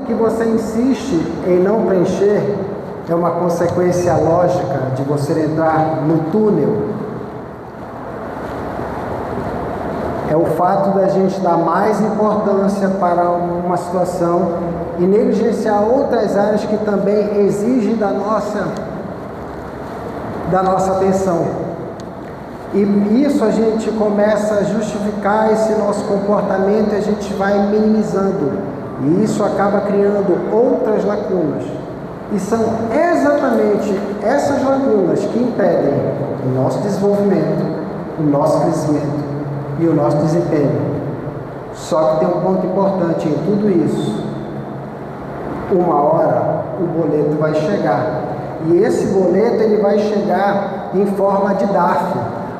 que você insiste em não preencher é uma consequência lógica de você entrar no túnel. É o fato da gente dar mais importância para uma situação e negligenciar outras áreas que também exigem da nossa atenção. E isso a gente começa a justificar esse nosso comportamento e a gente vai minimizando. E isso acaba criando outras lacunas. E são exatamente essas lacunas que impedem o nosso desenvolvimento, o nosso crescimento e o nosso desempenho. Só que tem um ponto importante em tudo isso. Uma hora o boleto vai chegar. E esse boleto ele vai chegar em forma de DARF.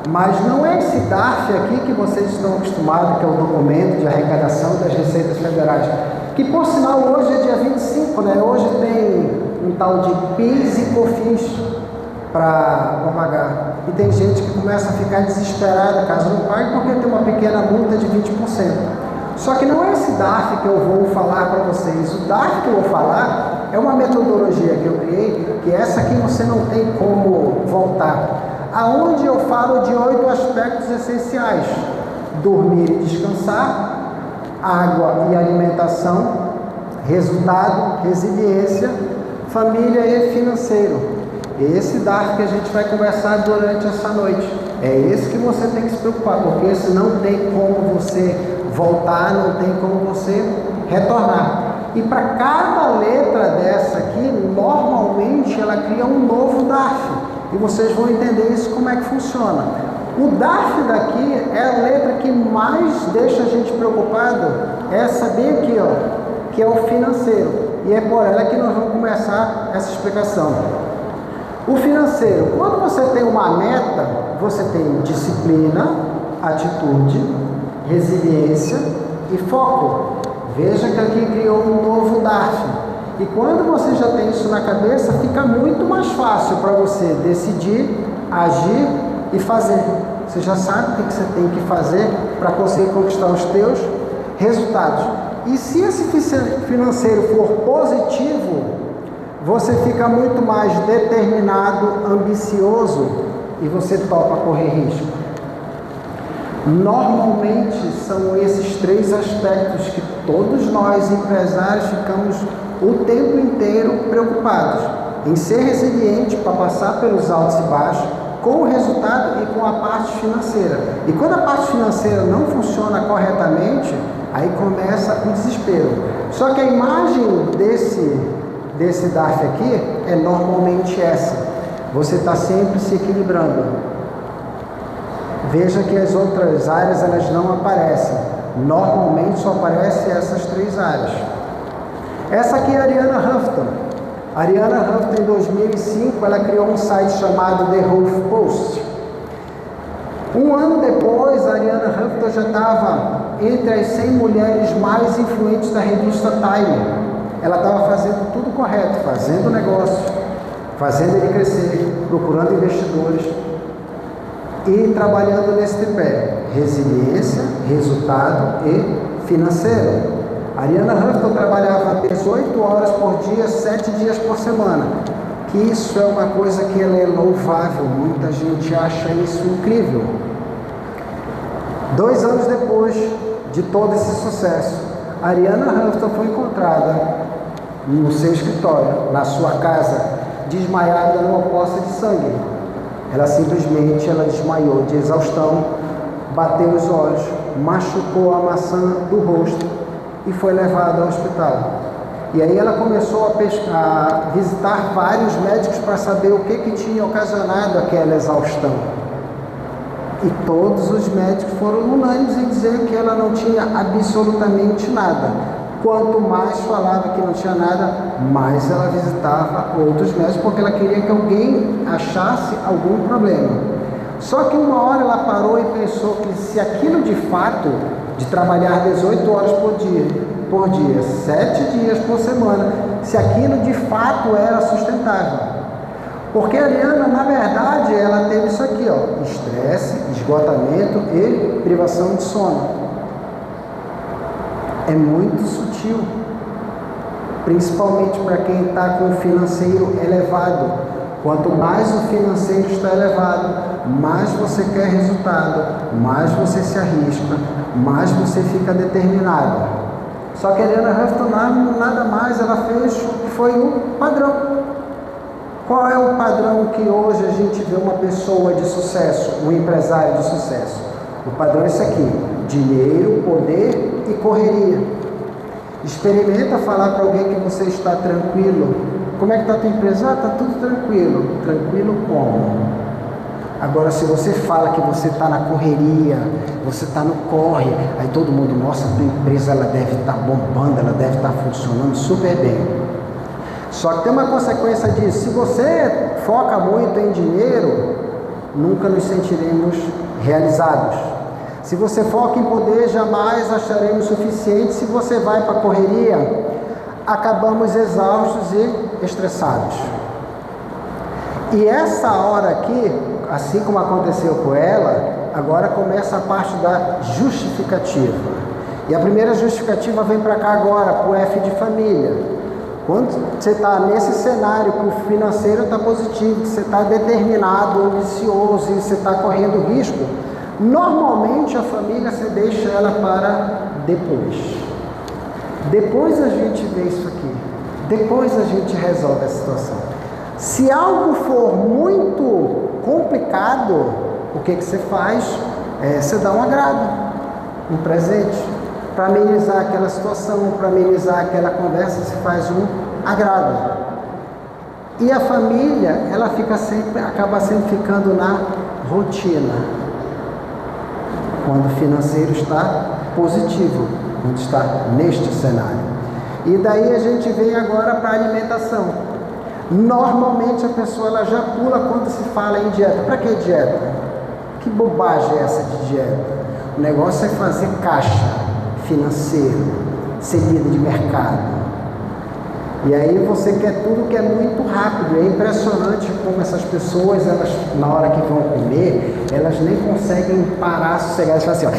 Mas não é esse DARF aqui que vocês estão acostumados, que é o documento de arrecadação das Receitas Federais. Que, por sinal, hoje é dia 25, né? Hoje tem um tal de PIS e COFINS para pagar. E tem gente que começa a ficar desesperada caso não pague, porque tem uma pequena multa de 20%. Só que não é esse DARF que eu vou falar para vocês. O DARF que eu vou falar é uma metodologia que eu criei, que essa aqui você não tem como voltar. Aonde eu falo de 8 aspectos essenciais: dormir e descansar, água e alimentação, resultado, resiliência, família e financeiro. Esse DARF que a gente vai conversar durante essa noite. É esse que você tem que se preocupar, porque esse não tem como você voltar, não tem como você retornar. E para cada letra dessa aqui, normalmente ela cria um novo DARF. E vocês vão entender isso, como é que funciona. O DARF daqui é a letra que mais deixa a gente preocupado, é essa bem aqui, ó, que é o financeiro. E é por ela que nós vamos começar essa explicação. O financeiro, quando você tem uma meta, você tem disciplina, atitude, resiliência e foco. Veja que aqui criou um novo DARF. E quando você já tem isso na cabeça, fica muito mais fácil para você decidir, agir e fazer. Você já sabe o que você tem que fazer para conseguir conquistar os teus resultados. E se esse financeiro for positivo, você fica muito mais determinado, ambicioso e você topa correr risco. Normalmente são esses 3 aspectos que todos nós empresários ficamos o tempo inteiro preocupados em ser resiliente para passar pelos altos e baixos, com o resultado e com a parte financeira. E quando a parte financeira não funciona corretamente, aí começa o desespero. Só que a imagem desse DARF aqui é normalmente essa. Você está sempre se equilibrando. Veja que as outras áreas elas não aparecem. Normalmente só aparecem essas 3 áreas. Essa aqui é a Arianna Huffington. A Arianna Huffington, em 2005, ela criou um site chamado The HuffPost. Um ano depois, a Arianna Huffington já estava entre as 100 mulheres mais influentes da revista Time. Ela estava fazendo tudo correto, fazendo negócio, fazendo ele crescer, procurando investidores e trabalhando nesse tripé: resiliência, resultado e financeiro. A Arianna Huffington trabalhava 18 horas por dia, 7 dias por semana. Que isso é uma coisa que ela é louvável, muita gente acha isso incrível. 2 anos depois de todo esse sucesso, a Arianna Huffington foi encontrada no seu escritório, na sua casa, desmaiada numa poça de sangue. Ela simplesmente desmaiou de exaustão, bateu os olhos, machucou a maçã do rosto e foi levada ao hospital. E aí ela começou a visitar vários médicos para saber o que tinha ocasionado aquela exaustão. E todos os médicos foram unânimes em dizer que ela não tinha absolutamente nada. Quanto mais falava que não tinha nada, mais ela visitava outros médicos, porque ela queria que alguém achasse algum problema. Só que uma hora ela parou e pensou que se aquilo de fato, de trabalhar 18 horas por dia, 7 dias por semana, se aquilo de fato era sustentável. Porque a Arianna, na verdade, ela teve isso aqui, ó: estresse, esgotamento e privação de sono. É muito sutil. principalmente para quem está com o financeiro elevado. Quanto mais o financeiro está elevado, mais você quer resultado, mais você se arrisca, mais você fica determinado. Só que a Arianna Huffington nada mais ela fez foi um padrão. Qual é o padrão que hoje a gente vê uma pessoa de sucesso, um empresário de sucesso? O padrão é esse aqui: dinheiro, poder e correria. Experimenta falar para alguém que você está tranquilo. Como é que está a tua empresa? Está tudo tranquilo. Tranquilo como? Agora, se você fala que você está na correria, você está no corre, aí todo mundo, nossa, a tua empresa ela deve estar bombando, ela deve estar funcionando super bem. Só que tem uma consequência disso. Se você foca muito em dinheiro, nunca nos sentiremos realizados. Se você foca em poder, jamais acharemos suficiente. Se você vai para a correria, acabamos exaustos e estressados. E essa hora aqui, assim como aconteceu com ela, agora começa a parte da justificativa. E a primeira justificativa vem para cá agora, para o F de família. Quando você está nesse cenário que o financeiro está positivo, que você está determinado, ambicioso e você está correndo risco, normalmente a família você deixa ela para depois. Depois a gente vê isso aqui. Depois a gente resolve a situação. Se algo for muito complicado, o que você faz? Você dá um agrado, um presente. Para amenizar aquela situação, para amenizar aquela conversa, se faz um agrado. E a família, ela acaba sempre ficando na rotina. Quando o financeiro está positivo, quando está neste cenário. E daí a gente vem agora para a alimentação. Normalmente a pessoa ela já pula quando se fala em dieta. Para que dieta? Que bobagem é essa de dieta? O negócio é fazer caixa financeiro, ser líder de mercado. E aí você quer tudo que é muito rápido. É impressionante como essas pessoas, elas, na hora que vão comer, elas nem conseguem parar, sossegar e falar assim, ó.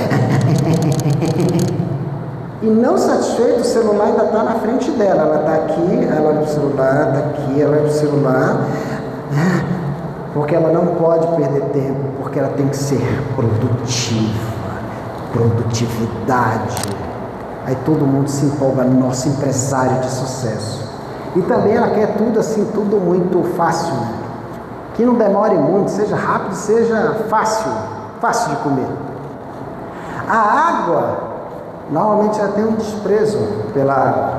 E não satisfeito, o celular ainda está na frente dela. Ela está aqui, ela olha para o celular, está aqui, ela olha para o celular. Porque ela não pode perder tempo, porque ela tem que ser produtiva. Produtividade. Aí todo mundo se empolga, nosso empresário de sucesso. E também ela quer tudo assim, tudo muito fácil, né? Que não demore muito, seja rápido, seja fácil de comer. A água, normalmente ela tem um desprezo pela água.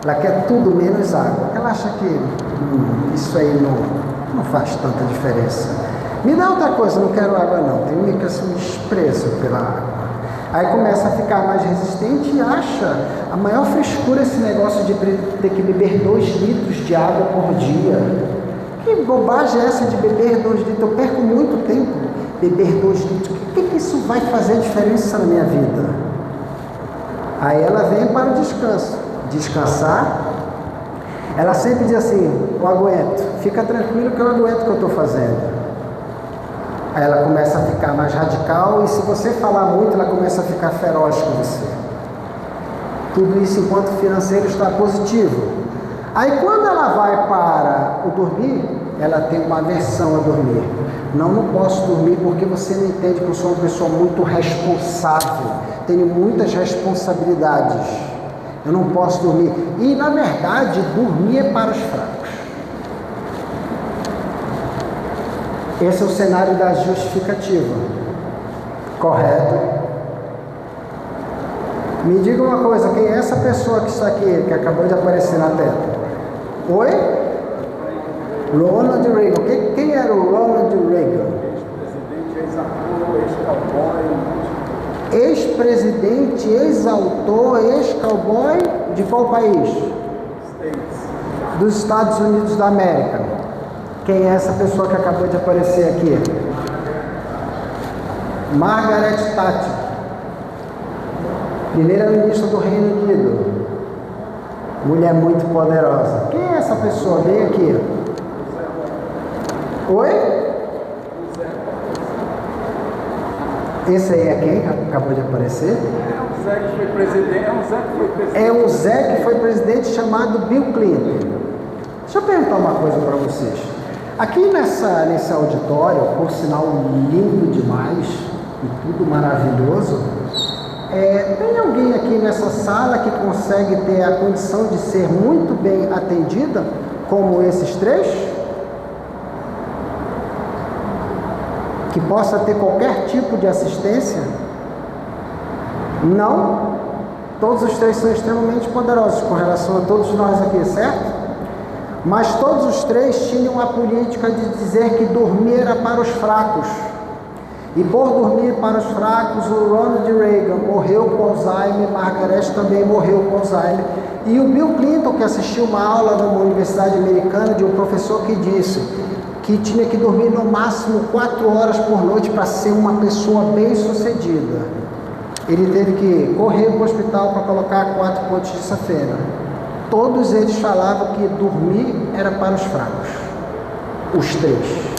Ela quer tudo menos água. Ela acha que isso aí não faz tanta diferença. Me dá outra coisa, não quero água não. Tem um desprezo pela água. Aí começa a ficar mais resistente e acha a maior frescura esse negócio de ter que beber 2 litros de água por dia. Que bobagem é essa de beber 2 litros? Eu perco muito tempo beber 2 litros. O que isso vai fazer diferença na minha vida? Aí ela vem para o descanso. Descansar. Ela sempre diz assim, eu aguento. Fica tranquilo que eu aguento o que eu estou fazendo. Aí ela começa a ficar mais radical e se você falar muito, ela começa a ficar feroz com você. Tudo isso enquanto o financeiro está positivo. Aí quando ela vai para o dormir, ela tem uma aversão a dormir. Não posso dormir porque você não entende que eu sou uma pessoa muito responsável. Tenho muitas responsabilidades. Eu não posso dormir. E na verdade, dormir é para os fracos. Esse é o cenário da justificativa. Correto? Me diga uma coisa, quem é essa pessoa que está aqui, que acabou de aparecer na tela? Oi? Ronald Reagan. Quem era o Ronald Reagan? Ex-presidente, ex-autor, ex-cowboy de qual país? Dos Estados Unidos da América. Quem é essa pessoa que acabou de aparecer aqui? Margaret Thatcher, primeira-ministra do Reino Unido. Mulher muito poderosa. Quem é essa pessoa? Vem aqui. Oi? Esse aí é quem acabou de aparecer? Zé que foi presidente, é um Zé que foi presidente chamado Bill Clinton. Deixa eu perguntar uma coisa para vocês. Aqui nesse auditório, por sinal lindo demais e tudo maravilhoso, tem alguém aqui nessa sala que consegue ter a condição de ser muito bem atendida, como esses três? Que possa ter qualquer tipo de assistência? Não? Todos os três são extremamente poderosos com relação a todos nós aqui, certo? Mas todos os três tinham a política de dizer que dormir era para os fracos. E por dormir para os fracos, o Ronald Reagan morreu com Alzheimer, Margaret também morreu com Alzheimer. E o Bill Clinton, que assistiu uma aula numa universidade americana de um professor que disse que tinha que dormir no máximo 4 horas por noite para ser uma pessoa bem-sucedida. Ele teve que correr para o hospital para colocar 4 pontos de safena. Todos eles falavam que dormir era para os fracos. Os três.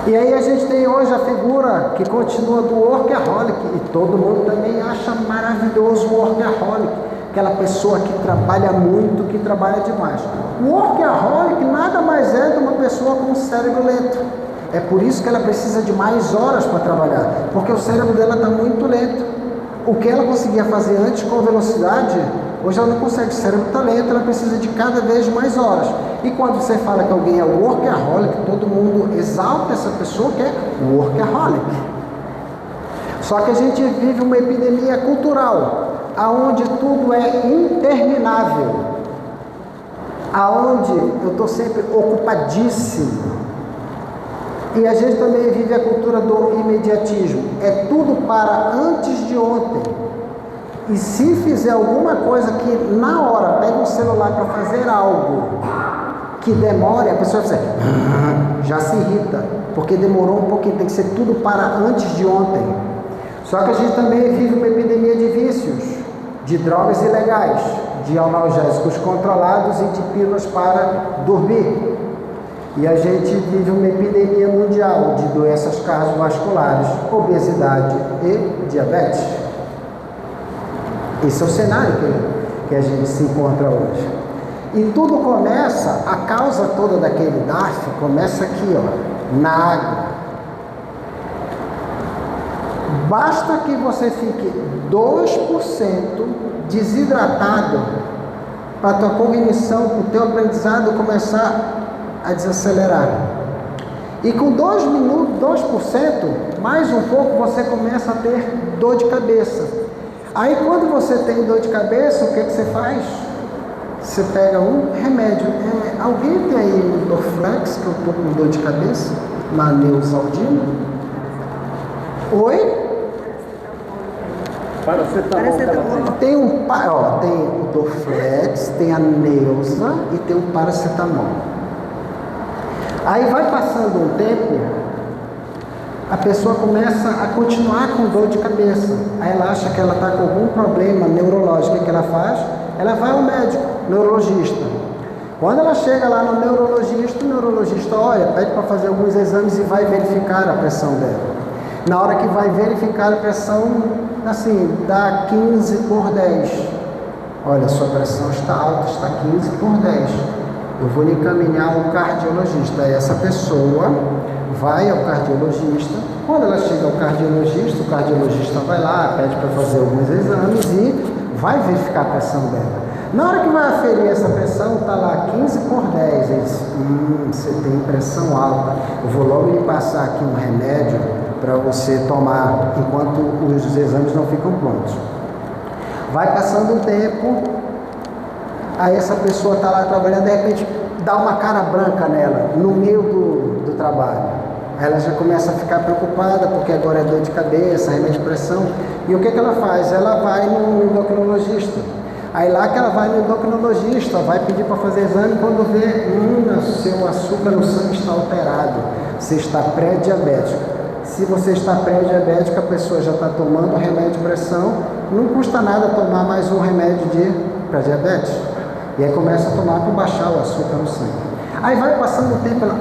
E aí a gente tem hoje a figura que continua do workaholic, e todo mundo também acha maravilhoso o workaholic, aquela pessoa que trabalha muito, que trabalha demais. O workaholic nada mais é de uma pessoa com um cérebro lento. É por isso que ela precisa de mais horas para trabalhar, porque o cérebro dela está muito lento. O que ela conseguia fazer antes com velocidade, hoje ela não consegue, o cérebro está lento, ela precisa de cada vez mais horas. E quando você fala que alguém é workaholic, todo mundo exalta essa pessoa que é workaholic. Só que a gente vive uma epidemia cultural, aonde tudo é interminável, aonde eu estou sempre ocupadíssimo. E a gente também vive a cultura do imediatismo. É tudo para antes de ontem. E se fizer alguma coisa que na hora pega um celular para fazer algo que demore, a pessoa vai dizer, já se irrita, porque demorou um pouquinho, tem que ser tudo para antes de ontem. Só que a gente também vive uma epidemia de vícios, de drogas ilegais, de analgésicos controlados e de pílulas para dormir. E a gente vive uma epidemia mundial de doenças cardiovasculares, obesidade e diabetes. Esse é o cenário que a gente se encontra hoje. E tudo começa, a causa toda daquele DARF começa aqui, ó, na água. Basta que você fique 2% desidratado para a tua cognição, para o teu aprendizado começar a desacelerar. E com 2%, mais um pouco, você começa a ter dor de cabeça. Aí quando você tem dor de cabeça, o que você faz? Você pega um remédio. Alguém tem aí um Dorflex, que eu estou com dor de cabeça? Uma Neusaldina? Oi? Paracetamol. Tem o Dorflex, tem a Neusa e tem o paracetamol. Aí vai passando um tempo, a pessoa começa a continuar com dor de cabeça. Aí ela acha que ela está com algum problema neurológico. O que ela faz? Ela vai ao médico, neurologista. Quando ela chega lá no neurologista, o neurologista olha, pede para fazer alguns exames e vai verificar a pressão dela. Na hora que vai verificar a pressão, assim, dá 15 por 10. Olha, sua pressão está alta, está 15 por 10. Eu vou lhe encaminhar ao cardiologista. Aí essa pessoa vai ao cardiologista. Quando ela chega ao cardiologista, o cardiologista vai lá, pede para fazer alguns exames e vai verificar a pressão dela. Na hora que vai aferir essa pressão, está lá 15 por 10. Ele diz, você tem pressão alta. Eu vou logo lhe passar aqui um remédio para você tomar enquanto os exames não ficam prontos. Vai passando um tempo, aí essa pessoa está lá trabalhando, de repente dá uma cara branca nela, no meio do trabalho. Aí ela já começa a ficar preocupada, porque agora é dor de cabeça, remédio de pressão. E o que ela faz? Ela vai no endocrinologista. Aí lá que ela vai no endocrinologista, vai pedir para fazer exame, quando vê, seu açúcar no sangue está alterado, você está pré-diabético. Se você está pré-diabético, a pessoa já está tomando remédio de pressão, não custa nada tomar mais um remédio para diabetes. E aí começa a tomar para baixar o açúcar no sangue. Aí vai passando o tempo, ela,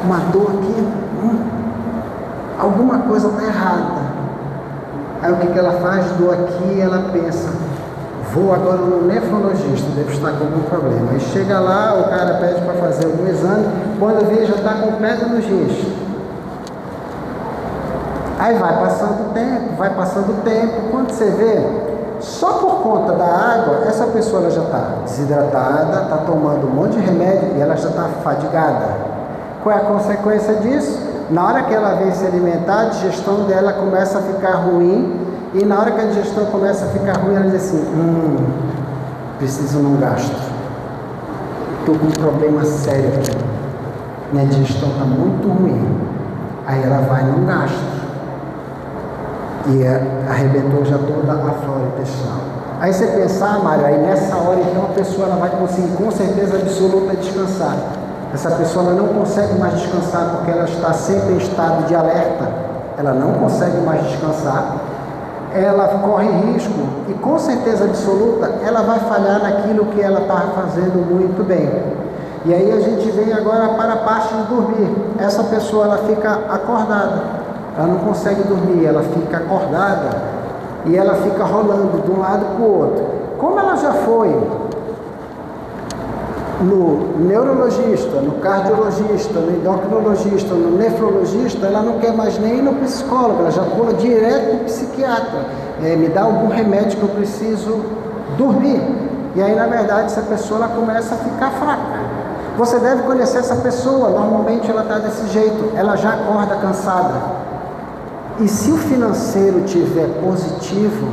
uma dor aqui. alguma coisa está errada. Aí o que ela faz? Do aqui ela pensa, vou agora no nefrologista, devo estar com algum problema. Aí chega lá, o cara pede para fazer algum exame, quando vê já está com pedra nos rins. Aí vai passando o tempo, quando você vê, só por conta da água, essa pessoa ela já está desidratada, está tomando um monte de remédio e ela já está fadigada. Qual é a consequência disso? Na hora que ela vem se alimentar, a digestão dela começa a ficar ruim, e na hora que a digestão começa a ficar ruim, ela diz assim, preciso num gastro. Estou com um problema sério aqui. Minha digestão está muito ruim. Aí ela vai num gastro. E arrebentou já toda a flora intestinal. Aí você pensar, Mário, aí nessa hora então a pessoa ela vai conseguir com certeza absoluta descansar. Essa pessoa ela não consegue mais descansar porque ela está sempre em estado de alerta. Ela não consegue mais descansar. Ela corre risco e com certeza absoluta ela vai falhar naquilo que ela está fazendo muito bem. E aí a gente vem agora para a parte de dormir. Essa pessoa ela fica acordada. Ela não consegue dormir, ela fica acordada e ela fica rolando de um lado para o outro. Como ela já foi no neurologista, no cardiologista, no endocrinologista, no nefrologista, ela não quer mais nem ir no psicólogo, ela já pula direto para o psiquiatra. Me dá algum remédio que eu preciso dormir. E aí, na verdade, essa pessoa ela começa a ficar fraca. Você deve conhecer essa pessoa, normalmente ela está desse jeito, ela já acorda cansada. E se o financeiro tiver positivo,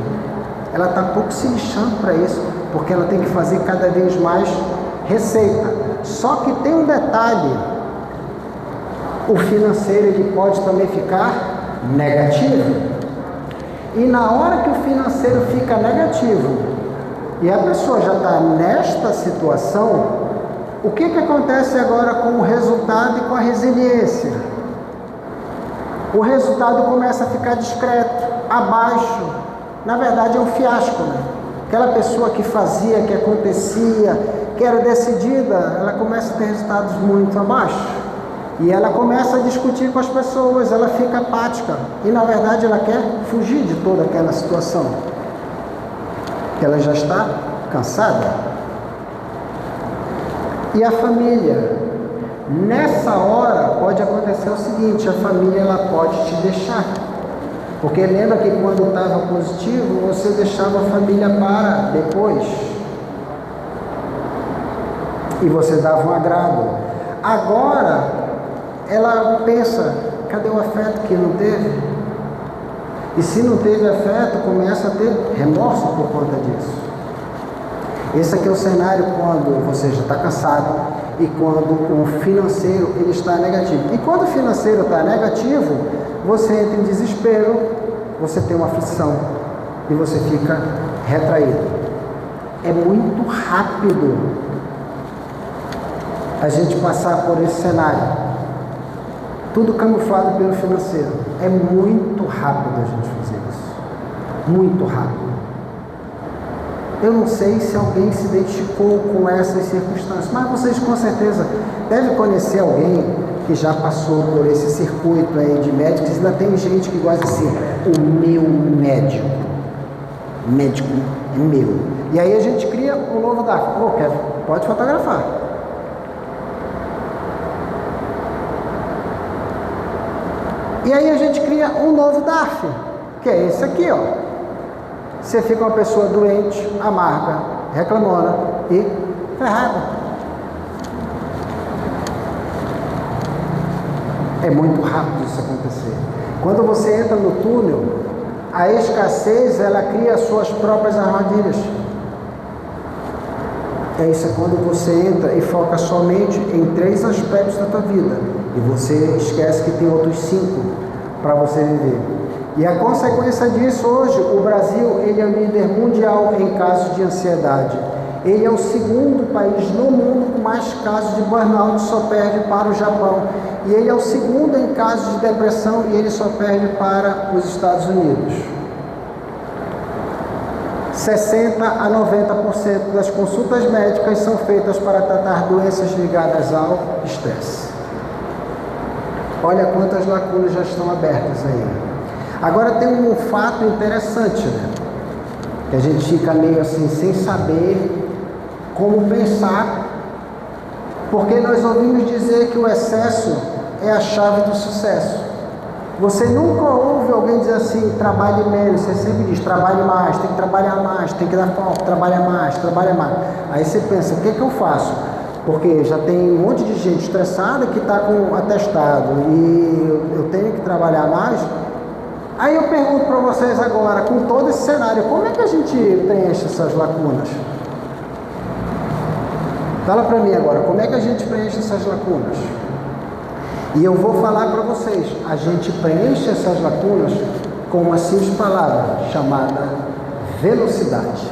ela está pouco se lixando para isso, porque ela tem que fazer cada vez mais receita. Só que tem um detalhe, o financeiro ele pode também ficar negativo. E na hora que o financeiro fica negativo, e a pessoa já está nesta situação, o que acontece agora com o resultado e com a resiliência? O resultado começa a ficar discreto, abaixo. Na verdade é um fiasco, né? Aquela pessoa que fazia, que acontecia, que era decidida, ela começa a ter resultados muito abaixo. E ela começa a discutir com as pessoas, ela fica apática. E na verdade ela quer fugir de toda aquela situação. Ela já está cansada. E a família? Nessa hora pode acontecer o seguinte, a família ela pode te deixar. Porque lembra que quando estava positivo, você deixava a família para depois. E você dava um agrado. Agora, ela pensa, cadê o afeto que não teve? E se não teve afeto, começa a ter remorso por conta disso. Esse aqui é o cenário quando você já está cansado e quando o financeiro ele está negativo. E quando o financeiro está negativo, você entra em desespero, você tem uma aflição e você fica retraído. É muito rápido a gente passar por esse cenário. Tudo camuflado pelo financeiro. É muito rápido a gente fazer isso. Muito rápido. Eu não sei se alguém se identificou com essas circunstâncias, mas vocês com certeza devem conhecer alguém que já passou por esse circuito aí de médicos. Ainda tem gente que gosta assim, o meu médico. Médico é meu. E aí a gente cria um novo DARF. Kevin, pode fotografar. E aí a gente cria um novo DARF, que é esse aqui, ó. Você fica uma pessoa doente, amarga, reclamona e ferrada. É muito rápido isso acontecer. Quando você entra no túnel, a escassez, ela cria suas próprias armadilhas. É isso, é quando você entra e foca somente em 3 aspectos da tua vida. E você esquece que tem outros 5 para você viver. E a consequência disso hoje, o Brasil ele é o líder mundial em casos de ansiedade. Ele é o segundo país no mundo com mais casos de burnout, só perde para o Japão. E ele é o segundo em casos de depressão e ele só perde para os Estados Unidos. 60 a 90% das consultas médicas são feitas para tratar doenças ligadas ao estresse. Olha quantas lacunas já estão abertas aí. Agora tem um fato interessante, né? Que a gente fica meio assim, sem saber como pensar, porque nós ouvimos dizer que o excesso é a chave do sucesso. Você nunca ouve alguém dizer assim, trabalhe menos. Você sempre diz, trabalhe mais, tem que trabalhar mais, tem que dar foco, trabalha mais, trabalha mais. Aí você pensa, o que que eu faço? Porque já tem um monte de gente estressada que está com atestado e eu tenho que trabalhar mais. Aí eu pergunto para vocês agora, com todo esse cenário, como é que a gente preenche essas lacunas? Fala para mim agora, como é que a gente preenche essas lacunas? E eu vou falar para vocês, a gente preenche essas lacunas com uma simples palavra chamada velocidade.